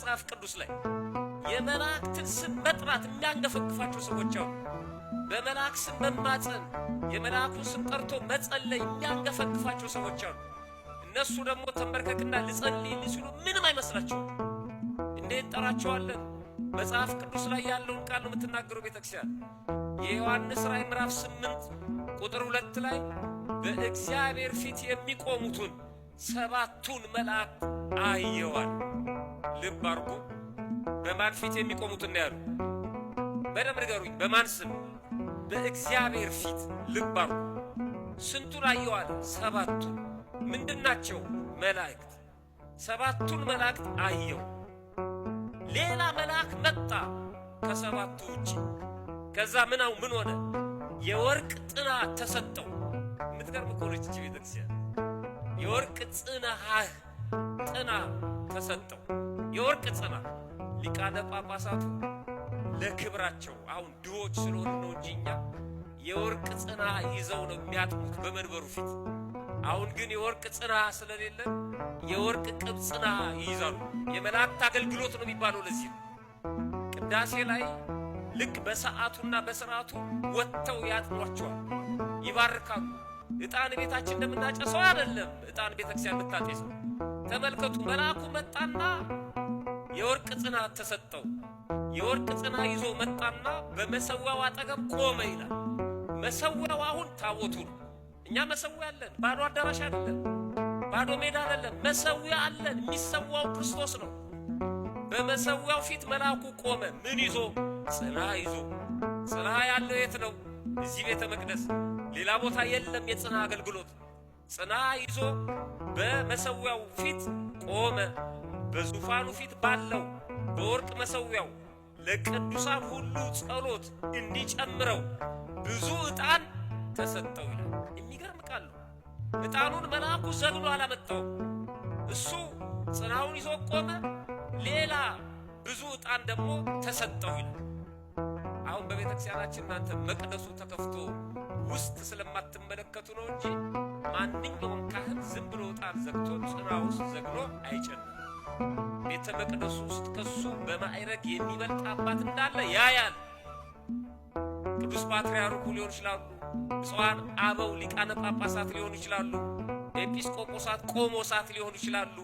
መጽሐፍ ቅዱስ ላይ የመላእክትን ስም መጥራት የሚያንገፈግፋቸው ሰዎች አሉ። በመላእክ ስም መማፀን የመላእኩን ስም ጠርቶ መጸለይ የሚያንገፈግፋቸው ሰዎች አሉ። እነሱ ደግሞ ተንበርከክና ልጸልይ ሲሉ ምንም አይመስላቸው። እንዴት እንጠራቸዋለን? መጽሐፍ ቅዱስ ላይ ያለውን ቃል ነው የምትናገረው ቤተክርስቲያን። የዮሐንስ ራእይ ምዕራፍ 8 ቁጥር 2 ላይ በእግዚአብሔር ፊት የሚቆሙትን 7ቱን መላእክት አየዋል። ልብ አድርጉ። በማን ፊት የሚቆሙትን ነው ያሉ? በደም ንገሩኝ። በማን ስም? በእግዚአብሔር ፊት። ልብ አድርጉ። ስንቱን አየዋል? 7ቱን። ምንድናቸው? መላእክት። 7ቱን መላእክት አየው። ሌላ መልአክ መጣ ከ7ቱ ውጪ። ከዛ ምን ሆነ? የወርቅ ጥና ተሰጠው። የምትገርም እኮ ነች እቺ ቤተክርስቲያን። የወርቅ ጥና ተሰጠው። የወርቅ ጽና ሊቃነ ጳጳሳቱ ለክብራቸው አሁን ድሆች ስለሆኑ ነው እንጂ እኛ የወርቅ ጽና ይዘው ነው የሚያጥሙት በመንበሩ ፊት። አሁን ግን የወርቅ ጽና ስለሌለ የወርቅ ቅብ ጽና ይይዛሉ። የመላእክት አገልግሎት ነው የሚባለው። ለዚህ ቅዳሴ ላይ ልክ በሰዓቱና በስርዓቱ ወጥተው ያጥኗቸዋል፣ ይባርካሉ። ዕጣን ቤታችን እንደምናጨሰው አይደለም። ዕጣን ቤተክርስቲያን የምታጨሰው ተመልከቱ። መልአኩ መጣና የወርቅ ጽና ተሰጠው። የወርቅ ጽና ይዞ መጣና በመሰዊያው አጠገብ ቆመ ይላል። መሰዊያው አሁን ታቦቱ ነው። እኛ መሰዊያ አለን። ባዶ አዳራሽ አይደለም፣ ባዶ ሜዳ አይደለም። መሰዊያ አለን። የሚሰዋው ክርስቶስ ነው። በመሰዊያው ፊት መልአኩ ቆመ። ምን ይዞ? ጽና ይዞ። ጽና ያለው የት ነው? እዚህ ቤተ መቅደስ። ሌላ ቦታ የለም የጽና አገልግሎት። ጽና ይዞ በመሰዊያው ፊት ቆመ። በዙፋኑ ፊት ባለው በወርቅ መሰዊያው ለቅዱሳን ሁሉ ጸሎት እንዲጨምረው ብዙ ዕጣን ተሰጠው ይላል። የሚገርም ቃል ነው። ዕጣኑን መልአኩ ዘግሎ አላመጣው። እሱ ጽናውን ይዞ ቆመ። ሌላ ብዙ ዕጣን ደግሞ ተሰጠው ይላል። አሁን በቤተክርስቲያናችን እናንተ መቅደሱ ተከፍቶ ውስጥ ስለማትመለከቱ ነው እንጂ ማንኛውም ካህን ዝም ብሎ ዕጣን ዘግቶ ጽና ውስጥ ዘግኖ አይጨምርም። ቤተ መቅደሱ ውስጥ ከሱ በማዕረግ የሚበልጥ አባት እንዳለ ያያል። ቅዱስ ፓትርያርኩ ሊሆን ይችላሉ፣ ብፁዓን አበው ሊቃነ ጳጳሳት ሊሆኑ ይችላሉ፣ ኤጲስቆጶሳት ቆሞሳት ሊሆኑ ይችላሉ።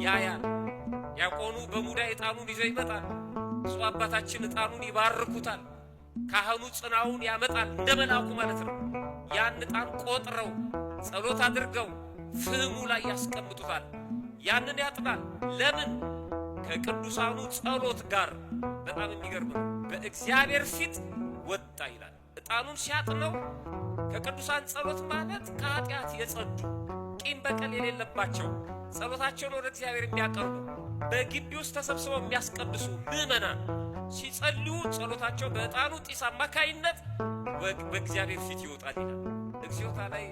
ያያል። ያቆኑ በሙዳይ ዕጣኑን ይዘው ይመጣል። ብፁዕ አባታችን ዕጣኑን ይባርኩታል። ካህኑ ጽናውን ያመጣል፣ እንደ መልአኩ ማለት ነው። ያን ዕጣን ቆጥረው ጸሎት አድርገው ፍህሙ ላይ ያስቀምጡታል። ያንን ያጥናል። ለምን? ከቅዱሳኑ ጸሎት ጋር። በጣም የሚገርም ነው። በእግዚአብሔር ፊት ወጣ ይላል። ዕጣኑን ሲያጥነው ከቅዱሳን ጸሎት ማለት ከኃጢአት የጸዱ ቂም በቀል የሌለባቸው ጸሎታቸውን ወደ እግዚአብሔር የሚያቀርቡ በግቢ ውስጥ ተሰብስበው የሚያስቀድሱ ምዕመናን ሲጸልዩ ጸሎታቸው በዕጣኑ ጢስ አማካይነት በእግዚአብሔር ፊት ይወጣል ይላል። እግዚኦታ ላይ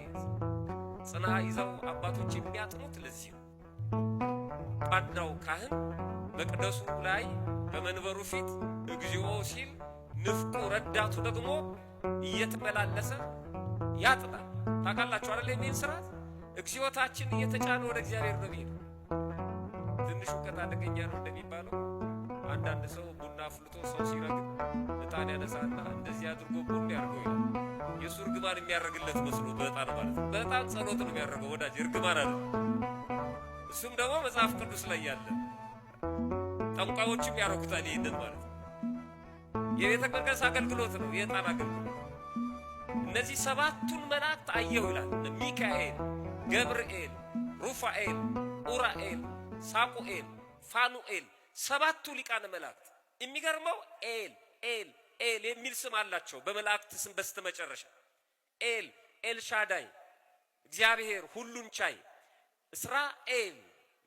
ጽና ይዘው አባቶች የሚያጥኑት ለዚህ ነው። ዋናው ካህን መቅደሱ ላይ በመንበሩ ፊት እግዚኦ ሲል ንፍቁ ረዳቱ ደግሞ እየተመላለሰ ያጥናል። ታውቃላችሁ አይደል? የሚል ስርዓት እግዚኦታችን እየተጫነ ወደ እግዚአብሔር ነው የሚሄደው። ትንሽ እውቀት አደገኛ ነው እንደሚባለው አንዳንድ ሰው ቡና አፍልቶ ሰው ሲረግም ዕጣን ያነሳና እንደዚህ አድርጎ ቡና ያርገው ይላል። የሱ እርግማን የሚያደርግለት መስሎ በዕጣን ማለት ነው። በዕጣን ጸሎት ነው የሚያደርገው ወዳጅ፣ እርግማን አለ። እሱም ደግሞ መጽሐፍ ቅዱስ ላይ ያለ ጠንቋዮችም ያረጉታል ይሄንን ማለት ነው። የቤተ መቅደስ አገልግሎት ነው፣ የዕጣን አገልግሎት። እነዚህ 7ቱን መላእክት አየሁ ይላል። ሚካኤል፣ ገብርኤል፣ ሩፋኤል፣ ኡራኤል፣ ሳቁኤል፣ ፋኑኤል 7ቱ ሊቃነ መላእክት። የሚገርመው ኤል የሚል ስም አላቸው በመላእክት ስም በስተመጨረሻ። ኤልሻዳይ እግዚአብሔር ሁሉን ቻይ። እስራኤል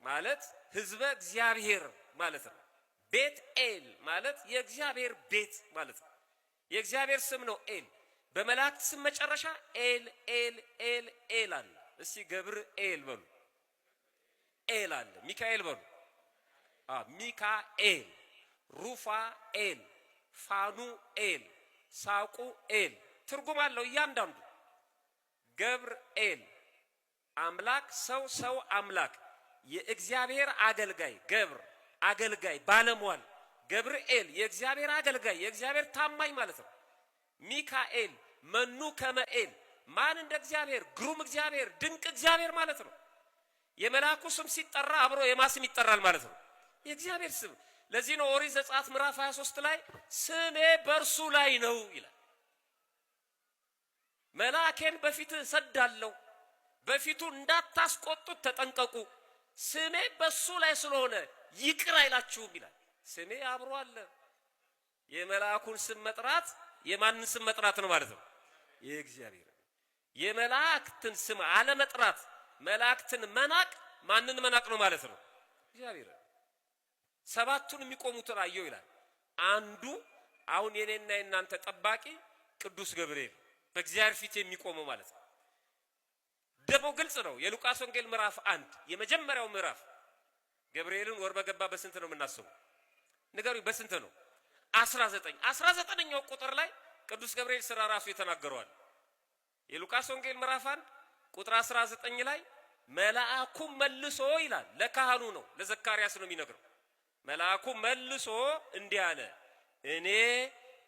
ማለት ህዝበ እግዚአብሔር ማለት ነው። ቤት ኤል ማለት የእግዚአብሔር ቤት ማለት ነው። የእግዚአብሔር ስም ነው ኤል። በመላእክት ስም መጨረሻ ኤል አለ። እስቲ ገብርኤል በሉ። ኤል አለ። ሚካኤል በሉ። ሚካኤል፣ ሩፋኤል፣ ፋኑኤል፣ ሳቁኤል ትርጉም አለው እያንዳንዱ። ገብርኤል አምላክ ሰው አምላክ የእግዚአብሔር አገልጋይ ገብር አገልጋይ ባለሟል፣ ገብርኤል የእግዚአብሔር አገልጋይ የእግዚአብሔር ታማኝ ማለት ነው። ሚካኤል መኑ ከመኤል ማን እንደ እግዚአብሔር ግሩም እግዚአብሔር ድንቅ እግዚአብሔር ማለት ነው። የመላኩ ስም ሲጠራ አብሮ የማስም ይጠራል ማለት ነው፣ የእግዚአብሔር ስም። ለዚህ ነው ኦሪት ዘጸአት ምዕራፍ 23 ላይ ስሜ በእርሱ ላይ ነው ይላል። መልአኬን በፊት ሰዳለሁ፣ በፊቱ እንዳታስቆጡት ተጠንቀቁ፣ ስሜ በሱ ላይ ስለሆነ ይቅር አይላችሁም ይላል። ስሜ አብሮ አለ። የመልአኩን ስም መጥራት የማንን ስም መጥራት ነው ማለት ነው? የእግዚአብሔር። የመላእክትን ስም አለመጥራት መላእክትን መናቅ ማንን መናቅ ነው ማለት ነው? እግዚአብሔር። ሰባቱን የሚቆሙትን አየሁ ይላል። አንዱ አሁን የኔና የናንተ ጠባቂ ቅዱስ ገብርኤል በእግዚአብሔር ፊት የሚቆመው ማለት ነው። ደግሞ ግልጽ ነው። የሉቃስ ወንጌል ምዕራፍ 1 የመጀመሪያው ምዕራፍ ገብርኤልን ወር በገባ በስንት ነው የምናስበው? ንገሩኝ፣ በስንት ነው? 19 19ኛው ቁጥር ላይ ቅዱስ ገብርኤል ስራ ራሱ የተናገረዋል። የሉቃስ ወንጌል ምዕራፍ 1 ቁጥር 19 ላይ መልአኩ መልሶ ይላል። ለካህኑ ነው ለዘካርያስ ነው የሚነግረው። መልአኩ መልሶ እንዲህ አለ፣ እኔ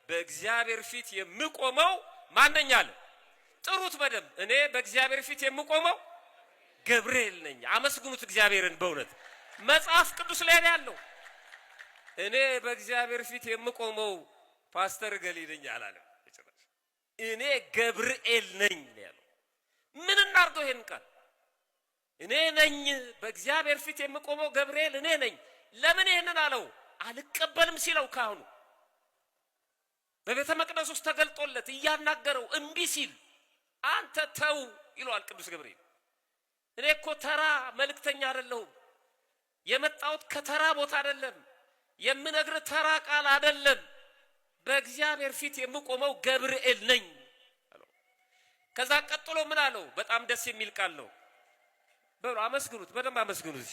በእግዚአብሔር ፊት የምቆመው ማንኛ አለ? ጥሩት በደንብ። እኔ በእግዚአብሔር ፊት የምቆመው ገብርኤል ነኝ። አመስግኑት እግዚአብሔርን። በእውነት መጽሐፍ ቅዱስ ላይ ነው ያለው። እኔ በእግዚአብሔር ፊት የምቆመው ፓስተር ገሊ ነኝ አላለም። እኔ ገብርኤል ነኝ ያለው። ምን እናርገው ይሄን ቃል? እኔ ነኝ በእግዚአብሔር ፊት የምቆመው ገብርኤል እኔ ነኝ። ለምን ይሄንን አለው? አልቀበልም ሲለው ካህኑ በቤተ መቅደስ ውስጥ ተገልጦለት እያናገረው እምቢ ሲል አንተ ተው ይለዋል ቅዱስ ገብርኤል። እኔ እኮ ተራ መልእክተኛ አይደለሁም፣ የመጣሁት ከተራ ቦታ አይደለም፣ የምነግር ተራ ቃል አይደለም፣ በእግዚአብሔር ፊት የምቆመው ገብርኤል ነኝ አለው። ከዛ ቀጥሎ ምን አለው? በጣም ደስ የሚል ቃል ነው። በሉ አመስግኑት፣ በደንብ አመስግኑት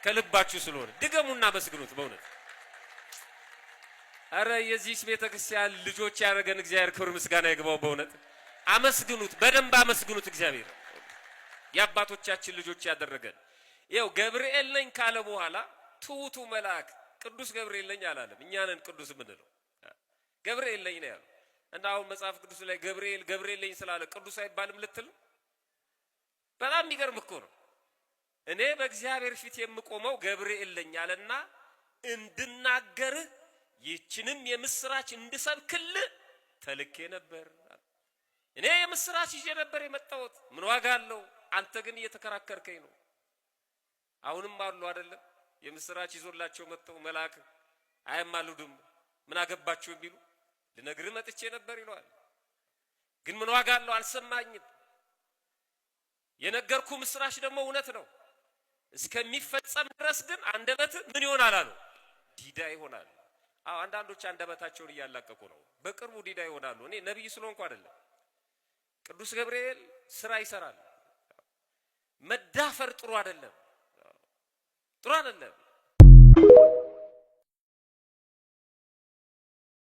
ከልባችሁ ስለሆነ ድገሙና አመስግኑት በእውነት። አረ የዚህ ቤተክርስቲያን ልጆች ያደረገን እግዚአብሔር ክብር ምስጋና ይግባው። በእውነት አመስግኑት፣ በደንብ አመስግኑት እግዚአብሔር። የአባቶቻችን ልጆች ያደረገን ይኸው ገብርኤል ነኝ ካለ በኋላ ትሁቱ መልአክ ቅዱስ ገብርኤል ነኝ አላለም። እኛ ነን ቅዱስ የምንለው። ገብርኤል ነኝ ነው ያለው። እና አሁን መጽሐፍ ቅዱስ ላይ ገብርኤል ነኝ ስላለ ቅዱስ አይባልም ልትል? በጣም የሚገርም እኮ ነው። እኔ በእግዚአብሔር ፊት የምቆመው ገብርኤል ነኝ አለና እንድናገርህ ይህችንም የምስራች እንድሰብክልህ ተልኬ ነበር። እኔ የምስራች ይዤ ነበር የመጣሁት። ምን ዋጋ አለው? አንተ ግን እየተከራከርከኝ ነው። አሁንም አሉ አይደለም የምስራች ይዞላቸው መጥተው መልአክ አያማልዱም ምን አገባችሁ የሚሉ ልነግርህ መጥቼ ነበር ይለዋል። ግን ምን ዋጋ አለው? አልሰማኝም። የነገርኩ ምስራች ደግሞ እውነት ነው እስከሚፈጸም ድረስ ግን አንደበት ምን ይሆናል አሉ? ዲዳ ይሆናል። አዎ አንዳንዶች አንደበታቸውን እያላቀቁ ነው። በቅርቡ ዲዳ ይሆናሉ። እኔ ነብይ ስለሆንኩ አይደለም። ቅዱስ ገብርኤል ስራ ይሰራል። መዳፈር ጥሩ አይደለም፣ ጥሩ አይደለም።